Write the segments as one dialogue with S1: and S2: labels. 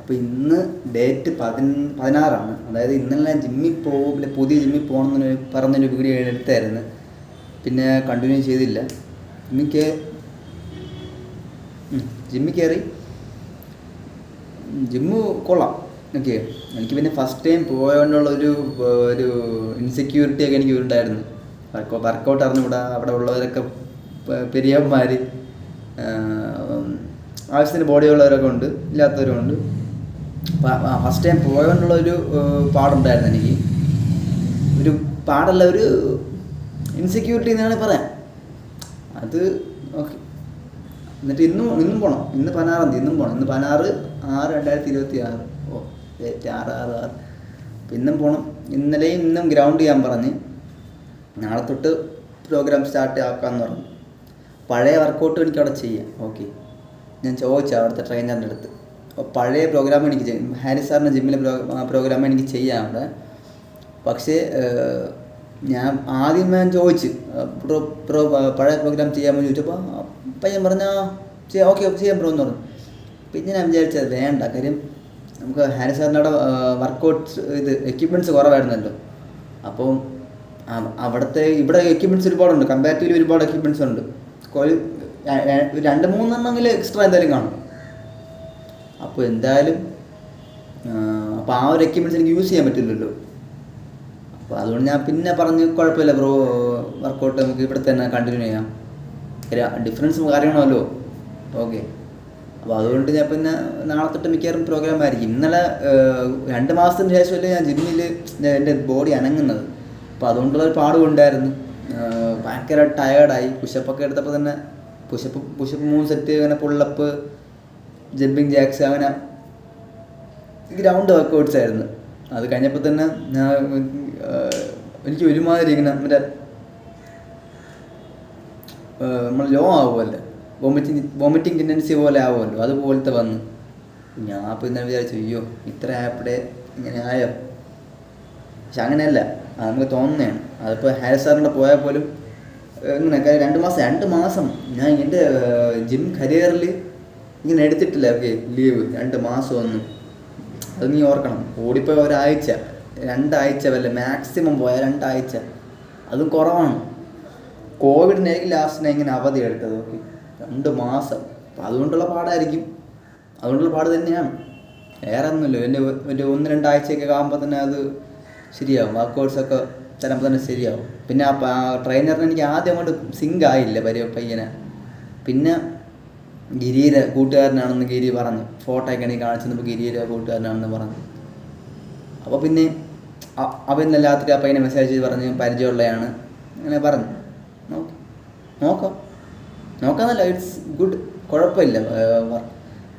S1: അപ്പോൾ ഇന്ന് ഡേറ്റ് 16, അതായത് ഇന്നലെ ജിമ്മിൽ പോകും, പിന്നെ പുതിയ ജിമ്മിൽ പോകണമെന്ന് പറഞ്ഞൊരു വീഡിയോ എടുത്തായിരുന്നു. പിന്നെ കണ്ടിന്യൂ ചെയ്തില്ല. ജിമ്മിൽ കയറി. ജിമ്മ് കൊള്ളാം. ഓക്കെ, എനിക്ക് പിന്നെ ഫസ്റ്റ് ടൈം പോയതുകൊണ്ടുള്ള ഒരു ഇൻസെക്യൂരിറ്റിയൊക്കെ എനിക്ക് ഉണ്ടായിരുന്നു. വർക്കൗട്ട് അറിഞ്ഞുകൂടാ, അവിടെ ഉള്ളവരൊക്കെ പെരിയന്മാർ, ആവശ്യത്തിന് ബോഡി ഉള്ളവരൊക്കെ ഉണ്ട്, ഇല്ലാത്തവരുമുണ്ട്. ഫസ്റ്റ് ടൈം പോയതുകൊണ്ടുള്ളൊരു പാടുണ്ടായിരുന്നു എനിക്ക്. ഒരു പാടല്ല, ഒരു ഇൻസെക്യൂരിറ്റി എന്നാണ് പറയാം അത്. ഓക്കെ, എന്നിട്ട് ഇന്നും പോകണം. ഇന്ന് 16 ഇന്നും പോകണം. ഇന്ന് 16/6/2026. ഡേറ്റ് 6/6/6. ഇന്നും പോകണം. ഇന്നലെയും ഇന്നും ഗ്രൗണ്ട് ചെയ്യാൻ പറഞ്ഞ്, നാളെ തൊട്ട് പ്രോഗ്രാം സ്റ്റാർട്ട് ആക്കാമെന്ന് പറഞ്ഞു. പഴയ വർക്കൗട്ട് എനിക്ക് അവിടെ ചെയ്യാം. ഓക്കെ, ഞാൻ ചോദിച്ചു അവിടുത്തെ ട്രെയിനറിൻ്റെ അടുത്ത്. അപ്പോൾ പഴയ പ്രോഗ്രാം എനിക്ക് ചെയ്യും, ഹാരിസ് സാറിൻ്റെ ജിമ്മിലെ പ്രോഗ്രാം എനിക്ക് ചെയ്യാം അവിടെ. പക്ഷേ ഞാൻ ചോദിച്ചു പഴയ പ്രോഗ്രാം ചെയ്യാമെന്ന് ചോദിച്ചപ്പോൾ പയ്യൻ പറഞ്ഞാൽ ഓക്കെ ചെയ്യാം ബ്രോ എന്ന് പറഞ്ഞു. പിന്നെ ഞാൻ വിചാരിച്ചത് വേണ്ട, കാര്യം നമുക്ക് ഹാരിസ് സാറിൻ്റെ അവിടെ വർക്കൗട്ട്സ് എക്യുപ്മെൻറ്റ്സ് കുറവായിരുന്നല്ലോ. അപ്പോൾ ഇവിടെ എക്യുപ്മെൻറ്റ്സ് ഒരുപാടുണ്ട്, കമ്പാരിറ്റീവ്ലി ഒരുപാട് എക്യുപ്മെൻറ്റ്സ് ഉണ്ട്. 2-3 എക്സ്ട്രാ എന്തായാലും കാണും. അപ്പോൾ എന്തായാലും ആ ഒരു എക്യുപ്മെൻറ്റ്സ് എനിക്ക് യൂസ് ചെയ്യാൻ പറ്റില്ലല്ലോ. അപ്പോൾ അതുകൊണ്ട് ഞാൻ പിന്നെ പറഞ്ഞ് കുഴപ്പമില്ല ബ്രോ, വർക്കൗട്ട് നമുക്ക് ഇവിടെ തന്നെ കണ്ടിന്യൂ ചെയ്യാം, ഡിഫറൻസ് അറിയണമല്ലോ. ഓക്കെ, അപ്പോൾ അതുകൊണ്ട് ഞാൻ പിന്നെ നാളെ തൊട്ട് മിക്കവാറും പ്രോഗ്രാം ആയിരിക്കും. ഇന്നലെ 2 മാസത്തിന് ശേഷമല്ലേ ഞാൻ ജിമ്മിൽ എൻ്റെ ബോഡി അനങ്ങുന്നത്. അപ്പോൾ അതുകൊണ്ടുള്ളൊരു പാടും ഉണ്ടായിരുന്നു. ഭയങ്കര ടയേർഡായി. പുഷപ്പൊക്കെ എടുത്തപ്പോൾ തന്നെ പുഷപ്പ് 3 സെറ്റ്, അങ്ങനെ പുള്ളപ്പ്, ജമ്പിങ് ജാക്സ്, അങ്ങനെ ഗ്രൗണ്ട് വർക്കൗട്ട്സ് ആയിരുന്നു. അത് കഴിഞ്ഞപ്പോൾ തന്നെ എനിക്ക് ഒരുമാതിരി ഇങ്ങനെ നമ്മൾ ലോ ആവുമല്ലോ, വോമിറ്റിംഗ് ടെൻഡൻസി പോലെ ആവുമല്ലോ, അതുപോലത്തെ വന്നു. ഞാൻ പിന്നെ വിചാരിച്ചു അയ്യോ ഇത്ര ആയപ്പോഴേ ഇങ്ങനെ ആയോ. പക്ഷെ അങ്ങനെയല്ല, അത് നമുക്ക് തോന്നുന്നതാണ്. അതിപ്പോൾ ഹാരിസ് സാറിൻ്റെ പോയാൽ പോലും ഇങ്ങനെ 2 മാസം ഞാൻ എൻ്റെ ജിം കരിയറിൽ ഇങ്ങനെ എടുത്തിട്ടില്ല. Okay, leave 2 മാസമൊന്നും. അത് നീ ഓർക്കണം. ഓടിപ്പോയി 2 ആഴ്ച വല്ല മാക്സിമം പോയാൽ 2 ആഴ്ച, അതും കുറവാണ്. കോവിഡിനായിരിക്കും ലാസ്റ്റിനെ ഇങ്ങനെ അവധി എടുത്തത്. ഓക്കെ, 2 മാസം. അപ്പം അതുകൊണ്ടുള്ള പാടായിരിക്കും, അതുകൊണ്ടുള്ള പാട് തന്നെയാണ്, വേറെ ഒന്നുമില്ല. എൻ്റെ ഒരു 1-2 ആഴ്ചയൊക്കെ ആകുമ്പോൾ തന്നെ അത് ശരിയാവും. വർക്കൗട്ട്സൊക്കെ ചിലപ്പോൾ തന്നെ ശരിയാവും. പിന്നെ ആ ട്രെയിനറിന് എനിക്ക് ആദ്യം കൊണ്ട് സിങ്ക് ആയില്ല പയ്യനെ. പിന്നെ ഗിരിയുടെ കൂട്ടുകാരനാണെന്ന് ഗിരി പറഞ്ഞു, ഫോട്ടോ ഒക്കെ എനിക്ക് കാണിച്ചപ്പോൾ ഗിരിയുടെ കൂട്ടുകാരനാണെന്ന് പറഞ്ഞു. അപ്പോൾ പിന്നെ അവൻ ഇന്നലെ രാത്രി ആ പയ്യനെ മെസ്സേജ് ചെയ്ത് പറഞ്ഞ് പരിചയമുള്ളതാണ് അങ്ങനെ പറഞ്ഞു. നോക്കാന്നല്ല, ഇറ്റ്സ് ഗുഡ്, കുഴപ്പമില്ല.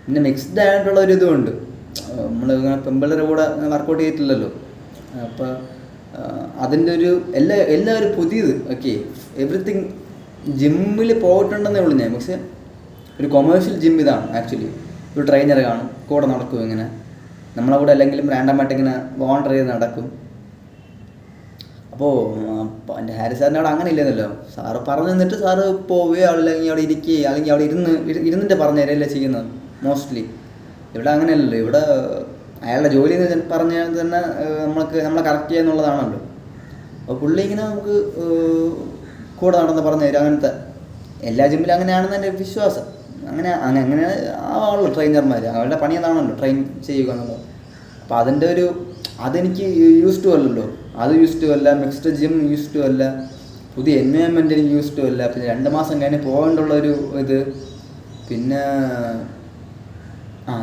S1: പിന്നെ മിക്സ്ഡ് ആയിട്ടുള്ള ഒരു ഇതുമുണ്ട്. നമ്മൾ പെമ്പിള്ളേരുടെ കൂടെ വർക്കൗട്ട് ചെയ്തിട്ടില്ലല്ലോ. അപ്പോൾ അതിൻ്റെ ഒരു എല്ലാവരും പുതിയത്. ഓക്കെ, എവറിത്തിങ് ജിമ്മിൽ പോയിട്ടുണ്ടെന്നേ ഉള്ളൂ ഞാൻ. പക്ഷെ ഒരു കൊമേഴ്ഷ്യൽ ജിം ഇതാണ് ആക്ച്വലി. ഒരു ട്രെയിനർ കാണും, കൂടെ നടക്കും. ഇങ്ങനെ നമ്മളെ കൂടെ അല്ലെങ്കിലും റാൻഡമായിട്ട് ഇങ്ങനെ വോണ്ടർ ചെയ്ത് നടക്കും. അപ്പോൾ എൻ്റെ ഹാരിസ് സാറിൻ്റെ അവിടെ അങ്ങനെ ഇല്ലെന്നല്ലോ. സാറ് പറഞ്ഞു തന്നിട്ട് സാറ് പോവുകയോ അല്ലെങ്കിൽ അവിടെ ഇരിക്കുകയോ അല്ലെങ്കിൽ അവിടെ ഇരുന്നിട്ട് പറഞ്ഞു തരികയല്ലേ ചെയ്യുന്നത് മോസ്റ്റ്ലി. ഇവിടെ അങ്ങനെയല്ലല്ലോ. ഇവിടെ അയാളുടെ ജോലി എന്ന് പറഞ്ഞാൽ തന്നെ നമ്മളെ കറക്റ്റ് ചെയ്യുക എന്നുള്ളതാണല്ലോ. അപ്പോൾ പുള്ളി ഇങ്ങനെ നമുക്ക് കൂടെ നടന്ന് പറഞ്ഞു തരും. അങ്ങനത്തെ എല്ലാ ജിമ്മിലും അങ്ങനെയാണെന്ന് എൻ്റെ വിശ്വാസം. അങ്ങനെ ആവാണല്ലോ ട്രെയിനർമാർ, അവരുടെ പണി അതാണല്ലോ, ട്രെയിൻ ചെയ്യുക എന്നുള്ളത്. അപ്പോൾ അതിൻ്റെ അതെനിക്ക് യൂസ് ടു അല്ലല്ലോ. അത് യൂസ് ടു അല്ല, മിക്സ്ഡ് ജിം യൂസ് ടു അല്ല, പുതിയ എൻവയോൺമെൻറ്റ് എനിക്ക് യൂസ് ടു അല്ല. പിന്നെ 2 മാസം കഴിഞ്ഞ് പോകേണ്ടുള്ളൊരു ഇത്. പിന്നെ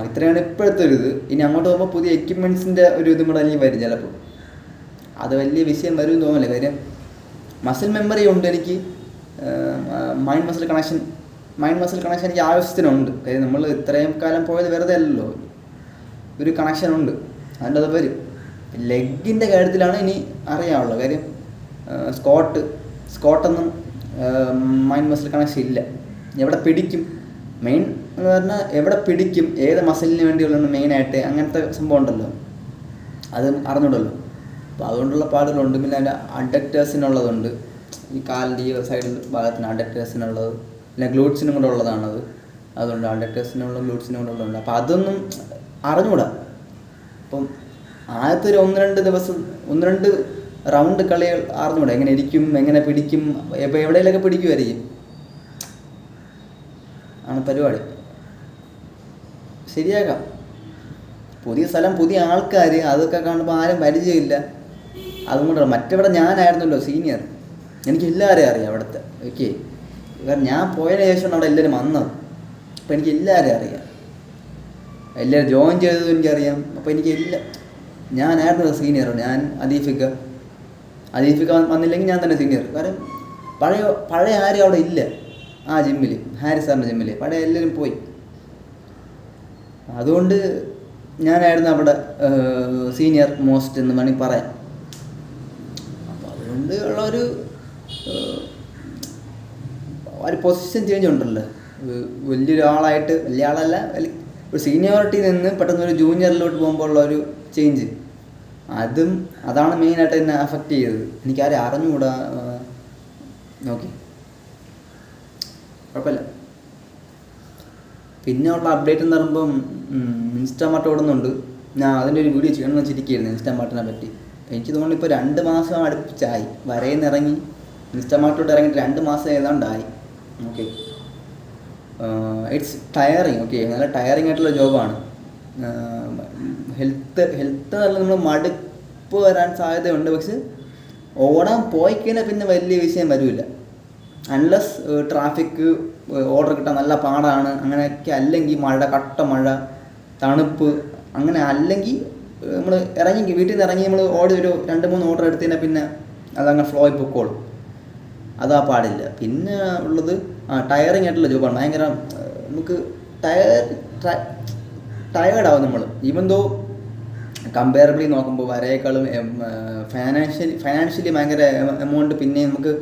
S1: ഇത്രയാണ് ഇപ്പോഴത്തെ ഒരു ഇത്. ഇനി അങ്ങോട്ട് പോകുമ്പോൾ പുതിയ എക്യുപ്മെൻറ്റ്സിൻ്റെ ഒരു ഇതും കൂടെ എനിക്ക് വരും ചിലപ്പോൾ. അത് വലിയ വിഷയം വരുമെന്ന് തോന്നില്ല. കാര്യം മസിൽ മെമ്മറി ഉണ്ട് എനിക്ക്, മൈൻഡ് മസിൽ കണക്ഷൻ എനിക്ക് ആവശ്യത്തിനുണ്ട്. കാര്യം നമ്മൾ ഇത്രയും കാലം പോയത് വെറുതെ അല്ലല്ലോ, ഒരു കണക്ഷൻ ഉണ്ട്, അതിൻ്റെ അത് വരും. ലെഗിൻ്റെ കാര്യത്തിലാണ് ഇനി അറിയാനുള്ളത്. കാര്യം സ്കോട്ടൊന്നും മൈൻഡ് മസിൽ കണക്ഷൻ ഇല്ല. എവിടെ പിടിക്കും മെയിൻ എന്ന് പറഞ്ഞാൽ, എവിടെ പിടിക്കും, ഏത് മസിലിന് വേണ്ടിയുള്ള മെയിനായിട്ട്, അങ്ങനത്തെ സംഭവം ഉണ്ടല്ലോ, അത് അറിഞ്ഞൂടല്ലോ. അപ്പോൾ അതുകൊണ്ടുള്ള പാടുകളുണ്ട്. പിന്നെ അതിൻ്റെ അഡക്റ്റേഴ്സിനുള്ളതുണ്ട്, ഈ കാലിൻ്റെ ഈ സൈഡിൽ ഭാഗത്തിന് അഡക്റ്റേഴ്സിനുള്ളത്, പിന്നെ ഗ്ലൂട്ട്സിനും കൂടെ ഉള്ളതാണത്. അതുകൊണ്ട് അഡക്ടേഴ്സിനുള്ള ഗ്ലൂട്സിനുള്ള. അപ്പോൾ അതൊന്നും അറിഞ്ഞൂടാ. അപ്പം ആദ്യത്തെ ഒരു 1-2 ദിവസം 1-2 റൗണ്ട് കളികൾ അറിഞ്ഞൂടാ, എങ്ങനെ ഇരിക്കും, എങ്ങനെ പിടിക്കും, ഇപ്പോൾ എവിടെയെങ്കിലൊക്കെ പിടിക്കുമായിരിക്കും, ആണ് പരിപാടി. ശരിയാക്കാം. പുതിയ സ്ഥലം, പുതിയ ആൾക്കാർ, അതൊക്കെ കാണുമ്പോൾ ആരും പരിചയമില്ല. അതുകൊണ്ടാണ്. മറ്റവിടെ ഞാനായിരുന്നല്ലോ സീനിയർ, എനിക്ക് എല്ലാവരെയും അറിയാം അവിടുത്തെ. ഓക്കെ, കാരണം ഞാൻ പോയതിന് ശേഷമാണ് അവിടെ എല്ലാവരും വന്നത്. അപ്പോൾ എനിക്ക് എല്ലാവരെയും അറിയാം, എല്ലാവരും ജോയിൻ ചെയ്തതും എനിക്കറിയാം. അപ്പോൾ ഞാനായിരുന്നു സീനിയർ. ഞാൻ അദീഫിക്ക വന്നില്ലെങ്കിൽ ഞാൻ തന്നെ സീനിയർ. കാരണം പഴയ ആരും അവിടെ ഇല്ല ആ ജിമ്മിൽ, ഹാരിസ് സാറിൻ്റെ ജിമ്മിൽ. പഴയ എല്ലാവരും പോയി. അതുകൊണ്ട് ഞാനായിരുന്നു അവിടെ സീനിയർ മോസ്റ്റ് എന്ന് വേണമെങ്കിൽ പറയാം. അപ്പോൾ അതുകൊണ്ട് ഉള്ളൊരു പൊസിഷൻ ചേഞ്ച് ഉണ്ടല്ലോ. വലിയൊരാളായിട്ട്, വലിയ ആളല്ല, ഒരു സീനിയോറിറ്റി നിന്ന് പെട്ടെന്ന് ഒരു ജൂനിയറിലോട്ട് പോകുമ്പോൾ ഉള്ളൊരു ചേഞ്ച്, അതാണ് മെയിനായിട്ട് എന്നെ അഫക്റ്റ് ചെയ്തത്. എനിക്കാരും അറിഞ്ഞുകൂടാ. ഓക്കെ, കുഴപ്പമില്ല. പിന്നെ ഉള്ള അപ്ഡേറ്റ് എന്ന് പറയുമ്പം ഇൻസ്റ്റാമാർട്ട് ഓടുന്നുണ്ട്. ഞാൻ അതിൻ്റെ ഒരു വീഡിയോ ചെയ്യണമെന്ന് വെച്ചിരിക്കുകയായിരുന്നു ഇൻസ്റ്റാമാർട്ടിനെ പറ്റി. എനിക്ക് തോന്നുന്നു ഇപ്പോൾ 2 മാസം അടുപ്പിച്ചായി വരയിൽ നിന്ന് ഇറങ്ങി. ഇൻസ്റ്റാമാർട്ടോട്ട് ഇറങ്ങിയിട്ട് 2 മാസം ഏതാണ്ടായി. Okay, it's tiring. ഓക്കെ, നല്ല ടയറിങ് ആയിട്ടുള്ള ജോബാണ്. ഹെൽത്ത് നല്ല നമ്മൾ മടുപ്പ് വരാൻ സാധ്യതയുണ്ട്. പക്ഷെ ഓടാൻ പോയി കഴിഞ്ഞാൽ പിന്നെ വലിയ വിഷയം വരില്ല. അൺലെസ് ട്രാഫിക്ക്, ഓർഡർ കിട്ടാൻ നല്ല പാടാണ്, അങ്ങനെയൊക്കെ അല്ലെങ്കിൽ കട്ട മഴ, തണുപ്പ്, അങ്ങനെ അല്ലെങ്കിൽ നമ്മൾ വീട്ടിൽ നിന്ന് ഇറങ്ങി നമ്മൾ ഒരു 2-3 ഓർഡർ എടുത്തതിനാൽ പിന്നെ അതങ്ങനെ ഫ്ലോയിൽ പൊക്കോളും. അതാ പാടില്ല. പിന്നെ ഉള്ളത് ടയറിങ് ആയിട്ടുള്ള ജോബാണ്. ഭയങ്കര നമുക്ക് ടയേർഡാവും നമ്മൾ. ഈവൻ ദോ കമ്പയറബിളി നോക്കുമ്പോൾ വരയേക്കാളും ഫൈനാൻഷ്യലി ഭയങ്കര എമൗണ്ട് പിന്നെ നമുക്ക്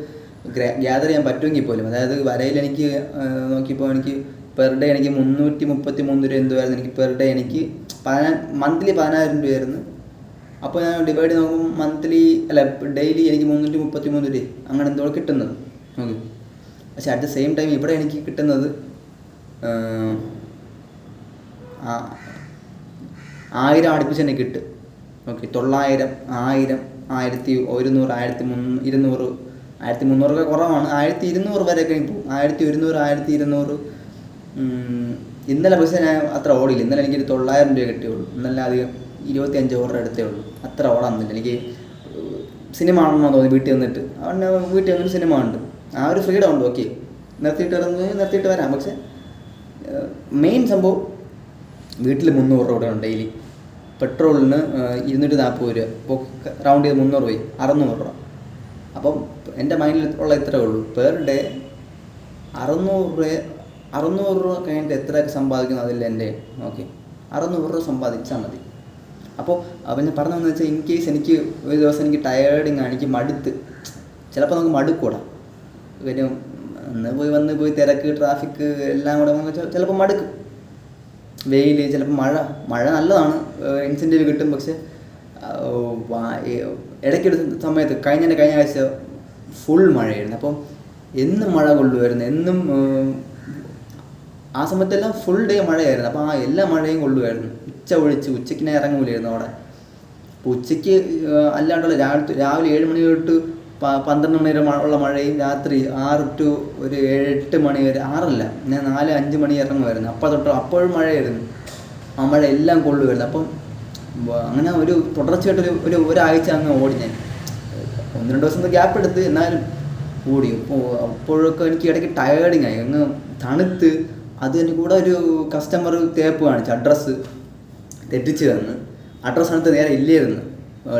S1: ഗ്യാദർ ചെയ്യാൻ പറ്റുമെങ്കിൽ പോലും. അതായത് വരയിൽ എനിക്ക് നോക്കിയപ്പോൾ എനിക്ക് പെർ ഡേ എനിക്ക് 333 രൂപ എന്തുമായിരുന്നു എനിക്ക് പെർ ഡേ. എനിക്ക് മന്ത്ലി 10,000 രൂപയായിരുന്നു. അപ്പോൾ ഞാൻ ഡിവൈഡ് നോക്കുമ്പോൾ ഡെയിലി എനിക്ക് 333 രൂപ അങ്ങനെ എന്തോ കിട്ടുന്നത്. ഓക്കെ, പക്ഷെ അറ്റ് ദ സെയിം ടൈം ഇവിടെ എനിക്ക് കിട്ടുന്നത് 1000 അടുപ്പിച്ച് തന്നെ കിട്ടും. ഓക്കെ, 900, 1000, 1100, 1300, 1300 കുറവാണ്. 1200 വരെയൊക്കെ പോകും. 1100, 1200. ഇന്നലെ പക്ഷേ ഞാൻ അത്ര ഓടിയില്ല. ഇന്നലെ എനിക്കൊരു 900 രൂപ കിട്ടിയുള്ളൂ. ഇന്നലെ അധികം 25 ഓർഡർ എടുത്തേ ഉള്ളൂ. അത്ര ഓടാന്നില്ല. എനിക്ക് സിനിമ ആണെന്നോ തോന്നി വീട്ടിൽ വന്നിട്ട്. അവൻ്റെ വീട്ടിൽ വന്നിട്ട് സിനിമ ഉണ്ട്, ആ ഒരു ഫ്രീഡം ഉണ്ട്. ഓക്കെ, നിർത്തിയിട്ട് വരാം. പക്ഷെ മെയിൻ സംഭവം വീട്ടിൽ 300 രൂപ ഉണ്ട് ഡെയിലി. പെട്രോളിന് 240 രൂപ, ഇപ്പോൾ റൗണ്ട് ചെയ്ത് 300 പോയി 600 രൂപ. അപ്പം എൻ്റെ മൈൻഡിൽ ഉള്ള ഇത്രേ ഉള്ളൂ. പെർ ഡേ 600 രൂപ കഴിഞ്ഞിട്ട് എത്രയൊക്കെ സമ്പാദിക്കുന്നു അതില്ല എൻ്റെ. ഓക്കെ, 600 രൂപ സമ്പാദിച്ചാൽ മതി. അപ്പോൾ ഞാൻ പറഞ്ഞതെന്ന് വെച്ചാൽ, ഇൻ കേസ് എനിക്ക് ഒരു ദിവസം എനിക്ക് ടയേർഡിങ് ആണ്, എനിക്ക് മടുത്ത്, ചിലപ്പോൾ നമുക്ക് മടുക്കൂടാ. കാര്യം വന്ന് പോയി തിരക്ക്, ട്രാഫിക്ക് എല്ലാം കൂടെ ചിലപ്പോൾ മടുക്കും. വെയിൽ, ചിലപ്പോൾ മഴ നല്ലതാണ്, ഇൻസെൻറ്റീവ് കിട്ടും. പക്ഷെ ഇടയ്ക്കൊരു സമയത്ത് കഴിഞ്ഞ ആഴ്ച ഫുൾ മഴയായിരുന്നു. അപ്പം എന്നും മഴ കൊള്ളുമായിരുന്നു, എന്നും ആ സമയത്തെല്ലാം ഫുൾ ഡേ മഴയായിരുന്നു. അപ്പോൾ എല്ലാ മഴയും കൊള്ളുമായിരുന്നു. ഉച്ചയ്ക്ക് ഞാൻ ഇറങ്ങൂലായിരുന്നു അവിടെ. അപ്പോൾ ഉച്ചയ്ക്ക് അല്ലാണ്ടുള്ള രാവിലെ 7 മണി തൊട്ട് 12 മണി വരെ ഉള്ള മഴയും, രാത്രി 6 to ഒരു 7-8 മണി വരെ, 6 ഞാൻ 4-5 മണി ഇറങ്ങുമായിരുന്നു. അപ്പോഴും മഴയായിരുന്നു. ആ മഴ എല്ലാം കൊള്ളുമായിരുന്നു. അപ്പം അങ്ങനെ ഒരു തുടർച്ചയായിട്ടൊരു ഒരാഴ്ച അങ്ങ് ഓടി. ഞാൻ 1-2 ദിവസം ഗ്യാപ്പ് എടുത്ത് എന്നാലും ഓടി. അപ്പോഴൊക്കെ എനിക്ക് ഇടയ്ക്ക് ടയേർഡിങ് ആയി, അങ്ങ് തണുത്ത്. അത് എനിക്ക് കൂടെ ഒരു കസ്റ്റമർ തേപ്പ് കാണിച്ച് അഡ്രസ്സ് തെറ്റിച്ച് തന്ന്. അഡ്രസ്സ് അടുത്ത് നേരെ ഇല്ലായിരുന്നു,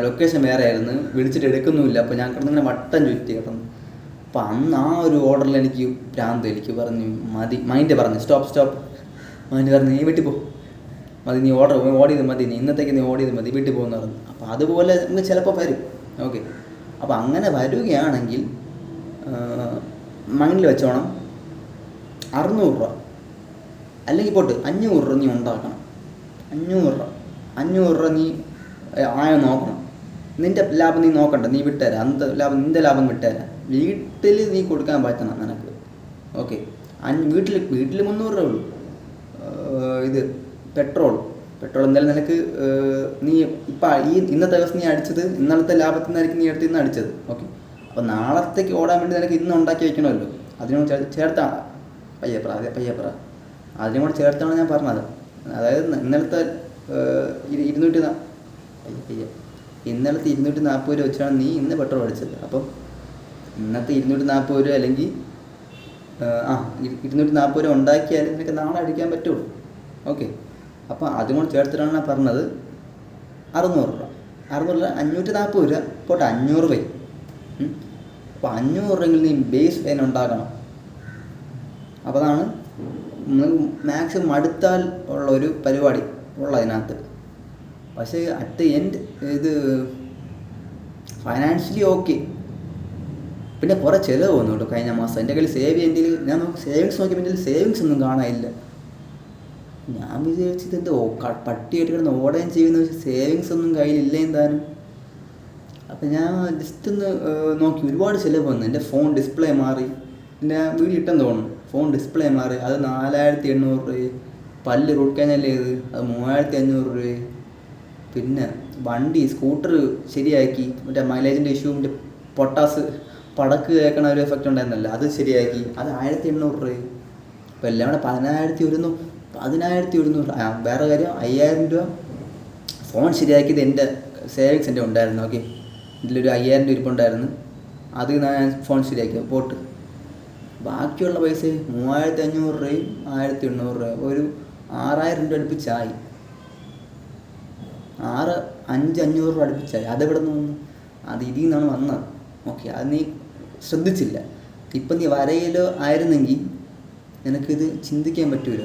S1: ലൊക്കേഷൻ വേറെ ആയിരുന്നു, വിളിച്ചിട്ട് എടുക്കുന്നുമില്ല. അപ്പോൾ ഞാൻ കിടന്നിങ്ങനെ വട്ടം ചുറ്റി കിടന്നു. അപ്പോൾ അന്ന് ആ ഒരു ഓർഡറിൽ എനിക്ക് ഭ്രാന്ത്. എനിക്ക് പറഞ്ഞു മതി, മൈൻഡ് പറഞ്ഞു സ്റ്റോപ്പ്. മൈൻഡ് പറഞ്ഞു നീ വീട്ടിൽ പോ, മതി, നീ ഓടിയത് മതി, നീ ഇന്നത്തേക്ക് നീ ഓടിയത് മതി, വീട്ടിൽ പോകുന്ന പറഞ്ഞു. അപ്പോൾ അതുപോലെ നമുക്ക് ചിലപ്പോൾ വരും. ഓക്കെ, അപ്പോൾ അങ്ങനെ വരികയാണെങ്കിൽ മൈൻഡിൽ വെച്ചോണം 600 രൂപ അല്ലെങ്കിൽ പോട്ട് 500 രൂപ നീ ഉണ്ടാക്കണം. 500 രൂപ നീ നോക്കണം. നിൻ്റെ ലാഭം നീ നോക്കണ്ട, നീ വിട്ടുതരാം. നിൻ്റെ ലാഭം വിട്ടുതരാം. വീട്ടിൽ നീ കൊടുക്കാൻ പറ്റണം നിനക്ക്. ഓക്കെ, വീട്ടിൽ 300 രൂപ ഉള്ളൂ. ഇത് പെട്രോൾ എന്തായാലും നിനക്ക് നീ ഇപ്പം ഇന്നത്തെ ദിവസം നീ അടിച്ചത് ഇന്നലത്തെ ലാഭത്തിൽ നിന്നായിരിക്കും നീ എടുത്ത് ഇന്ന് അടിച്ചത്. ഓക്കെ, അപ്പോൾ നാളത്തേക്ക് ഓടാൻ വേണ്ടി നിനക്ക് ഇന്ന് ഉണ്ടാക്കി വെക്കണമല്ലോ. അതിനോട് ചേർത്താണ് പയ്യപ്ര അതിനോട് ചേർത്താണ് ഞാൻ പറഞ്ഞത്. അതായത് ഇന്നലത്തെ 240 രൂപ വെച്ചാണ് നീ ഇന്ന് പെട്രോൾ അടിച്ചത്. അപ്പം ഇന്നത്തെ 240 രൂപ അല്ലെങ്കിൽ 240 രൂപ ഉണ്ടാക്കിയാലും നിനക്ക് നാളെ അടിക്കാൻ പറ്റുള്ളൂ. ഓക്കെ, അപ്പോൾ അതും കൂടെ ചേർത്തിട്ടാണ് ഞാൻ പറഞ്ഞത് 600 രൂപ. 540 രൂപ പോട്ടെ, 500 രൂപ. അപ്പോൾ 500 രൂപയെങ്കിൽ നീ ബേസ് ലൈൻ ഉണ്ടാക്കണം. അപ്പോൾ അതാണ് മാക്സിമം അടുത്താൽ ഉള്ളൊരു പരിപാടി ഉള്ളതിനകത്ത്. പക്ഷേ അറ്റ് ദ എൻഡ് ഇത് ഫൈനാൻഷ്യലി ഓക്കെ. പിന്നെ കുറേ ചിലവ് വന്നു കേട്ടോ കഴിഞ്ഞ മാസം. എൻ്റെ കയ്യിൽ ഞാൻ സേവിങ്സ് നോക്കിയപ്പോൾ എൻ്റെ സേവിങ്സ് ഒന്നും കാണാനില്ല. ഞാൻ വിചാരിച്ചത് എൻ്റെ പട്ടിയായിട്ട് കിടന്ന് ഓടുകയും ചെയ്യുന്ന സേവിങ്സ് ഒന്നും കയ്യിലില്ല എന്തായാലും. അപ്പം ഞാൻ ജസ്റ്റ് ഒന്ന് നോക്കി, ഒരുപാട് ചിലവ് വന്നു. എൻ്റെ ഫോൺ ഡിസ്പ്ലേ മാറി, എൻ്റെ വീഡിയോ ഇട്ടെന്ന് തോന്നുന്നു. ഫോൺ ഡിസ്പ്ലേ മാറി, അത് 4800 രൂപ. പല്ല് റൂട്ട് കനാൽ ചെയ്ത് അത് 3500 രൂപ. പിന്നെ വണ്ടി സ്കൂട്ടർ ശരിയാക്കി, മറ്റേ മൈലേജിൻ്റെ ഇഷ്യൂ, മറ്റേ പൊട്ടാസ് പടക്ക് കേൾക്കണ ഒരു എഫക്റ്റ് ഉണ്ടായിരുന്നല്ലോ, അത് ശരിയാക്കി, അത് 1800 രൂപ. അപ്പോൾ എല്ലാം കൂടെ 11100. വേറെ കാര്യം 5000 രൂപ ഫോൺ ശരിയാക്കിയത് എൻ്റെ സേവിങ്സ് എൻ്റെ ഉണ്ടായിരുന്നു. ഓക്കെ, ഇതിലൊരു 5000 രൂപ ഇരിപ്പുണ്ടായിരുന്നു, അത് ഞാൻ ഫോൺ ശരിയാക്കിയത് പോട്ട്. ബാക്കിയുള്ള പൈസ 3500 രൂപയും 1800 രൂപ, ഒരു 6000 രൂപ അടുപ്പിച്ചായി. 500 രൂപ അടുപ്പിച്ചായി. അതെവിടെ നിന്ന് വന്നു? അത് ഇതിൽ നിന്നാണ് വന്നത്. ഓക്കെ, അത് നീ ശ്രദ്ധിച്ചില്ല. ഇപ്പം നീ വരയിലോ ആയിരുന്നെങ്കിൽ നിനക്കിത് ചിന്തിക്കാൻ പറ്റൂല.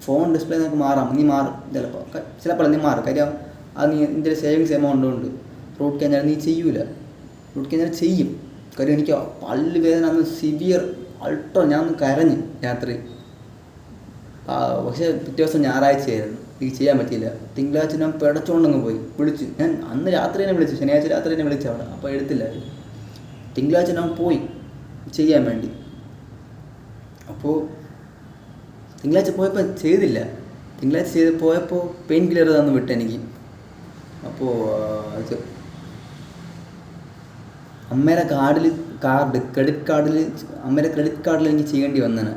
S1: ഫോൺ ഡിസ്പ്ലേ നിനക്ക് നീ മാറും ചിലപ്പോൾ നീ മാറും. കാര്യം അത് നീ നിൻ്റെ സേവിങ്സ് എമൗണ്ട് ഉണ്ട്. റൂട്ട് കനാൽ നീ ചെയ്യൂല. റൂട്ട് കനാൽ ചെയ്യും. കാര്യം എനിക്ക് പല്ല് വേദന അന്ന് സിവിയർ ഞാൻ ഒന്ന് കരഞ്ഞ് രാത്രി. പക്ഷേ പിറ്റേ ദിവസം ഞായറാഴ്ചയായിരുന്നു, എനിക്ക് ചെയ്യാൻ പറ്റിയില്ല. തിങ്കളാഴ്ച ഞാൻ പിടച്ചോണ്ടങ്ങ് പോയി. ഞാൻ അന്ന് രാത്രി തന്നെ വിളിച്ചു, ശനിയാഴ്ച രാത്രി തന്നെ വിളിച്ചു അവിടെ. അപ്പോൾ എടുത്തില്ലായിരുന്നു. തിങ്കളാഴ്ച ഞാൻ പോയി ചെയ്യാൻ വേണ്ടി. അപ്പോൾ തിങ്കളാഴ്ച പോയപ്പോൾ ചെയ്തില്ല. തിങ്കളാഴ്ച പോയപ്പോൾ പെയിൻ കില്ലർ തന്നു വിട്ട് എനിക്ക്. അപ്പോൾ അമ്മയുടെ ക്രെഡിറ്റ് കാർഡിൽ എനിക്ക് ചെയ്യേണ്ടി വന്നതാണ്.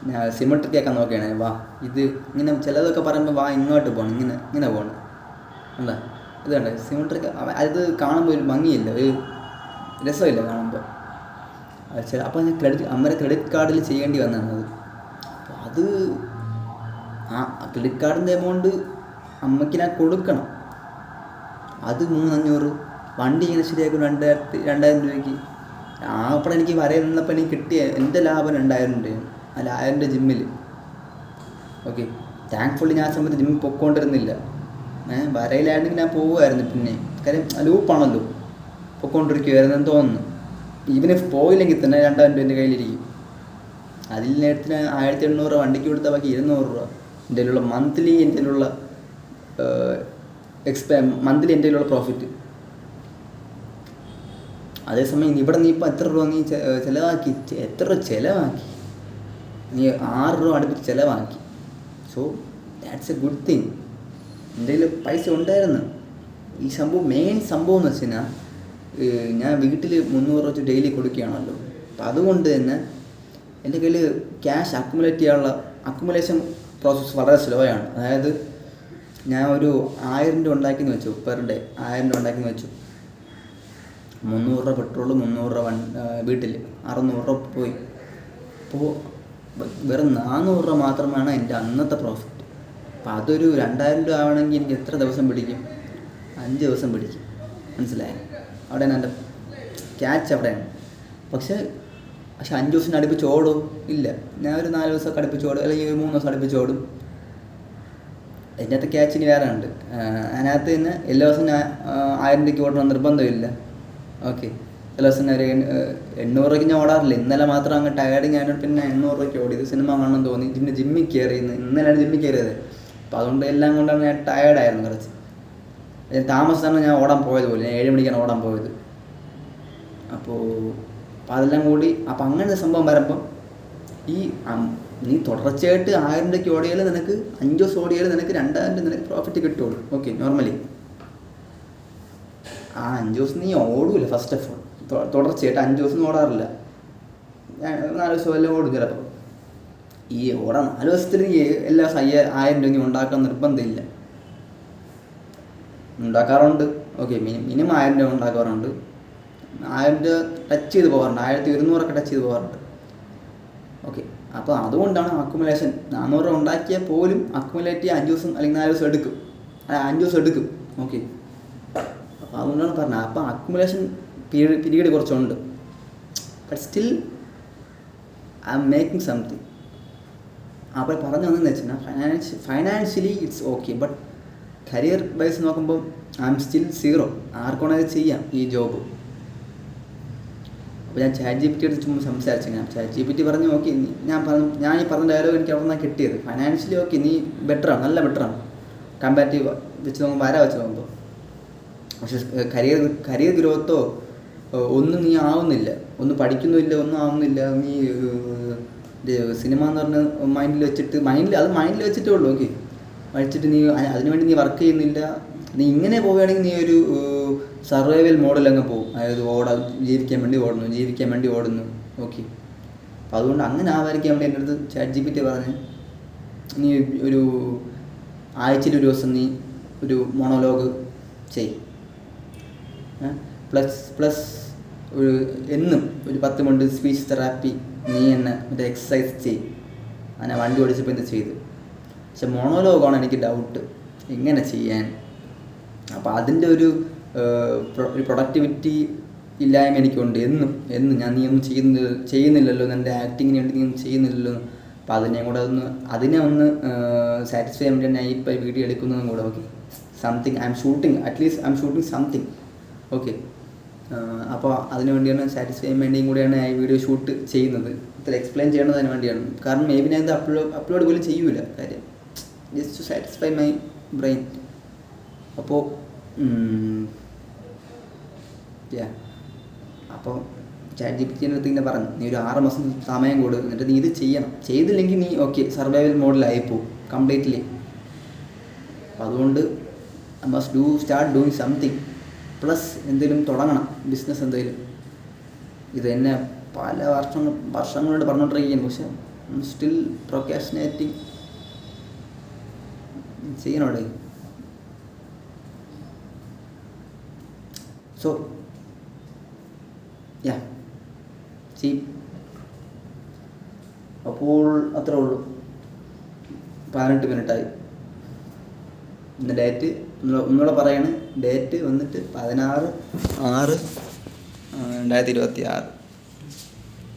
S1: ഞാൻ സിമെട്രിക് ആക്കാൻ നോക്കുകയാണ്. വാ ഇത് ഇങ്ങനെ ചിലതൊക്കെ പറയുമ്പോൾ വാ ഇങ്ങോട്ട് പോകണം, ഇങ്ങനെ പോകണം. എന്താ ഇത് കണ്ടേ സിമെട്രിക്. അത് കാണുമ്പോൾ ഒരു ഭംഗിയില്ല, ഒരു രസമില്ല കാണുമ്പോൾ. അപ്പോൾ ഞാൻ അമ്മയുടെ ക്രെഡിറ്റ് കാർഡിൽ ചെയ്യേണ്ടി വന്നതാണ് അത്. അപ്പോൾ ക്രെഡിറ്റ് കാർഡിൻ്റെ എമൗണ്ട് അമ്മയ്ക്ക് ഞാൻ കൊടുക്കണം. അത് 3500. വണ്ടി ഇങ്ങനെ ശരിയാക്കും 2000 രൂപയ്ക്ക്. അപ്പോൾ എനിക്ക് വരയിൽ നിന്നപ്പോൾ എനിക്ക് കിട്ടിയ എൻ്റെ ലാഭം 2000 രൂപയാണ്. അല്ല 1000 രൂപ ജിമ്മിൽ. ഓക്കെ, താങ്ക്ഫുള്ളി ഞാൻ ആ സമയത്ത് ജിമ്മിൽ പൊയ്ക്കൊണ്ടിരുന്നില്ല. വരയിലായിരുന്നെങ്കിൽ ഞാൻ പോവുമായിരുന്നു. പിന്നെ കാര്യം ലൂപ്പാണല്ലോ, പൊയ്ക്കൊണ്ടിരിക്കുമായിരുന്നു എന്ന് തോന്നുന്നു. ഈവൻ പോയില്ലെങ്കിൽ തന്നെ 2000 രൂപ എൻ്റെ കയ്യിലിരിക്കും. അതിൽ നേരത്തിന് 1800 വണ്ടിക്ക് കൊടുത്താൽ ബാക്കി 200 രൂപ എൻ്റെ കയ്യിലുള്ള മന്ത്ലി എൻ്റെ കയ്യിലുള്ള പ്രോഫിറ്റ്. അതേസമയം ഇവിടെ നീ ഇപ്പോൾ എത്ര രൂപ നീ ചിലവാക്കി? നീ 6 രൂപ അടുപ്പിച്ച് ചിലവാക്കി. So that's a good thing. എൻ്റെ കയ്യിൽ പൈസ ഉണ്ടായിരുന്നു. ഈ മെയിൻ സംഭവം എന്ന് വെച്ച് കഴിഞ്ഞാൽ ഞാൻ വീട്ടിൽ 300 രൂപ വെച്ച് ഡെയിലി കൊടുക്കുകയാണല്ലോ. അപ്പം അതുകൊണ്ട് തന്നെ എൻ്റെ കയ്യിൽ ക്യാഷ് അക്കുമുലേഷൻ പ്രോസസ്സ് വളരെ സ്ലോയാണ്. അതായത് ഞാൻ ഒരു 1000 രൂപ ഉണ്ടാക്കിയെന്ന് വെച്ചു, പെർ ഡേ 1000 രൂപ ഉണ്ടാക്കിയെന്ന് വെച്ചു. 300 രൂപ പെട്രോള്, 300 രൂപ വീട്ടിൽ, 600 രൂപ പോയി. അപ്പോൾ വെറും 400 രൂപ മാത്രമാണ് എൻ്റെ അന്നത്തെ പ്രോഫിറ്റ്. അപ്പോൾ അതൊരു 2000 രൂപ ആവണമെങ്കിൽ എനിക്ക് എത്ര ദിവസം പിടിക്കും? 5 ദിവസം പിടിക്കും. മനസ്സിലായോ? അവിടെയാണ് എൻ്റെ ക്യാച്ച്, അവിടെയാണ്. പക്ഷേ 5 ദിവസം അടുപ്പിച്ച് ഓടും ഇല്ല. ഞാൻ ഒരു 4 ദിവസമൊക്കെ അടുപ്പിച്ച് ഓടും, അല്ലെങ്കിൽ ഒരു 3 ദിവസം അടുപ്പിച്ച് ഓടും. അതിൻ്റെ അകത്ത് ക്യാച്ചിന് വേറെ ഉണ്ട്. അതിനകത്ത് തന്നെ എല്ലാ ദിവസവും ഞാൻ 1000 രൂപയ്ക്ക് ഓടണം നിർബന്ധമില്ല. ഓക്കെ, എല്ലാ ദിവസം ഒരു 800 രൂപയ്ക്ക് ഞാൻ ഓടാറില്ല. ഇന്നലെ മാത്രം അങ്ങ് ടയർഡിങ് ആയിട്ട് പിന്നെ 800 രൂപയ്ക്ക് ഓടിയത്. സിനിമ കാണണമെന്ന് തോന്നി, പിന്നെ ജിമ്മിൽ കയറിയെന്ന്. ഇന്നലെയാണ് ജിമ്മിൽ കയറിയത്. അപ്പോൾ അതുകൊണ്ട് എല്ലാം കൊണ്ടാണ് ഞാൻ ടയർഡായിരുന്നു കുറച്ച്. താമസിച്ചാണ് ഞാൻ ഓടാൻ പോയത് പോലും. ഞാൻ 7 മണിക്കാണ് ഓടാൻ പോയത്. അപ്പോൾ അതെല്ലാം കൂടി. അപ്പോൾ അങ്ങനത്തെ സംഭവം വരുമ്പം ഈ നീ തുടർച്ചയായിട്ട് 1000 രൂപയ്ക്ക് ഓടിയാൽ നിനക്ക് 5 ദിവസം ഓടിയാൽ നിനക്ക് 2000 രൂപ നിനക്ക് പ്രോഫിറ്റ് കിട്ടുള്ളൂ. ഓക്കെ, നോർമലി ആ 5 ദിവസം നീ ഓടൂല. ഫസ്റ്റ് ഓഫ് ഓൾ തുടർച്ചയായിട്ട് 5 ദിവസം ഓടാറില്ല, 4 ദിവസം എല്ലാം ഓടും ചിലപ്പോൾ. ഈ ഓടാൻ 4 ദിവസത്തിൽ നീ എല്ലാ 1000 രൂപ നീ ഉണ്ടാക്കാൻ നിർബന്ധമില്ല. ഉണ്ടാക്കാറുണ്ട്, ഓക്കെ, മിനിമം 1000 രൂപ ഉണ്ടാക്കാറുണ്ട്. 1000 രൂപ ടച്ച് ചെയ്ത് പോകാറുണ്ട്, 1200 ടച്ച് ചെയ്ത് പോകാറുണ്ട്. ഓക്കെ, അപ്പോൾ അതുകൊണ്ടാണ് അക്കുമുലേഷൻ 400 രൂപ ഉണ്ടാക്കിയാൽ പോലും അക്കുമുലേറ്റ് 5 ദിവസം അല്ലെങ്കിൽ 4 ദിവസം എടുക്കും, 5 ദിവസം എടുക്കും. ഓക്കെ, അപ്പോൾ അതുകൊണ്ടാണ് പറഞ്ഞത്. അപ്പോൾ അക്കുമുലേഷൻ പീരീഡ് കുറച്ചുണ്ട്. But still I'm making something. അപ്പോൾ പറഞ്ഞു വന്നതെന്ന് വെച്ചാൽ financially it's okay, but career wise നോക്കുമ്പോൾ ഐ എം സ്റ്റിൽ 0. ആർക്കാണത് ചെയ്യാം ഈ ജോബ്. അപ്പോൾ ഞാൻ ചാറ്റ് GPT എടുത്ത് ചുമ്മാ സംസാരിച്ചു. ചാറ്റ് GPT പറഞ്ഞു, ഓക്കെ, ഞാൻ ഈ പറഞ്ഞ ഡയലോഗ് എനിക്ക് അവിടെ നിന്നാണ് കിട്ടിയത്. ഫൈനാൻഷ്യലി ഓക്കെ, നീ ബെറ്ററാണ്, നല്ല ബെറ്ററാണ് കമ്പാരിറ്റീവ് വെച്ച് നോക്കുമ്പോൾ, വെച്ച് നോക്കുമ്പോൾ. പക്ഷെ കരിയർ ഗ്രോത്തോ ഒന്നും നീ ആവുന്നില്ല, ഒന്നും പഠിക്കുന്നുമില്ല, ഒന്നും ആവുന്നില്ല. നീ സിനിമ എന്ന് പറഞ്ഞ് മൈൻഡിൽ വെച്ചിട്ടേ ഉള്ളൂ. ഓക്കെ, പഠിച്ചിട്ട് നീ അതിനുവേണ്ടി നീ വർക്ക് ചെയ്യുന്നില്ല. നീ ഇങ്ങനെ പോവുകയാണെങ്കിൽ നീ ഒരു സർവൈവൽ മോഡലങ്ങ് പോകും. അതായത് ജീവിക്കാൻ വേണ്ടി ഓടുന്നു. ഓക്കെ, അപ്പോൾ അതുകൊണ്ട് അങ്ങനെ ആവാതിരിക്കാൻ വേണ്ടി എൻ്റെ അടുത്ത് ചാറ്റ് GPT പറഞ്ഞ്, നീ ഒരു ആഴ്ചയിൽ ഒരു ദിവസം നീ ഒരു മോണോലോഗ് ചെയ്, പ്ലസ് എന്നും ഒരു 10 മിനിറ്റ് സ്പീച്ച് തെറാപ്പി നീ എന്നെ മറ്റേ എക്സസൈസ് ചെയ്യും. അങ്ങനെ വണ്ടി ഓടിച്ചപ്പോൾ ഇത് ചെയ്തു. പക്ഷെ മോണോലോഗാണ് എനിക്ക് ഡൗട്ട് എങ്ങനെ ചെയ്യാൻ. അപ്പോൾ അതിൻ്റെ ഒരു പ്രൊഡക്ടിവിറ്റി ഇല്ലായ്മ എനിക്കുണ്ട്. എന്നും ഞാൻ നീ ഒന്നും ചെയ്യുന്നില്ലല്ലോ, എൻ്റെ ആക്ടിങ്ങിന് വേണ്ടി നീ ഒന്നും ചെയ്യുന്നില്ലല്ലോ. അപ്പോൾ അതിനെ ഒന്ന് സാറ്റിസ്ഫൈ ചെയ്യാൻ വേണ്ടി ഞാൻ ഇപ്പോൾ വീഡിയോ എടുക്കുന്നതും കൂടെ. Okay, something I M shooting something. Okay, അപ്പോൾ അതിന് വേണ്ടിയാണ്, സാറ്റിസ്ഫൈ ചെയ്യാൻ വേണ്ടിയും കൂടിയാണ് ഈ വീഡിയോ ഷൂട്ട് ചെയ്യുന്നത്. ഇത്ര എക്സ്പ്ലെയിൻ ചെയ്യണത് അതിന് വേണ്ടിയാണ്. കാരണം മേ ബി ഞാൻ ഇത് അപ്ലോഡ് പോലും ചെയ്യൂല, കാര്യം just to satisfy my brain. അപ്പോൾ അപ്പോൾ ചാറ്റ് GPTൻ്റെ അടുത്ത് ഇങ്ങനെ പറഞ്ഞു, നീ ഒരു 6 മാസം സമയം കൊടു, എന്നിട്ട് നീ ഇത് ചെയ്യണം. ചെയ്തില്ലെങ്കിൽ നീ ഓക്കെ സർവൈവൽ മോഡിലായിപ്പോവും കംപ്ലീറ്റ്ലി. അപ്പോൾ അതുകൊണ്ട് I must start doing something. Plus എന്തെങ്കിലും തുടങ്ങണം, ബിസിനസ് എന്തെങ്കിലും. ഇത് തന്നെ പല വർഷങ്ങളോട് പറഞ്ഞുകൊണ്ടിരിക്കുകയാണ്, പക്ഷെ സ്റ്റിൽ പ്രൊക്കാസ്റ്റിനേറ്റിംഗ്. ചെയ്യണോടെ. സോ അപ്പോൾ അത്രേ ഉള്ളൂ. 18 മിനിറ്റായി. ഇന്ന് ഡേറ്റ് ഒന്നുകൂടെ പറയാണ്. ഡേറ്റ് വന്നിട്ട് 16/6/2026.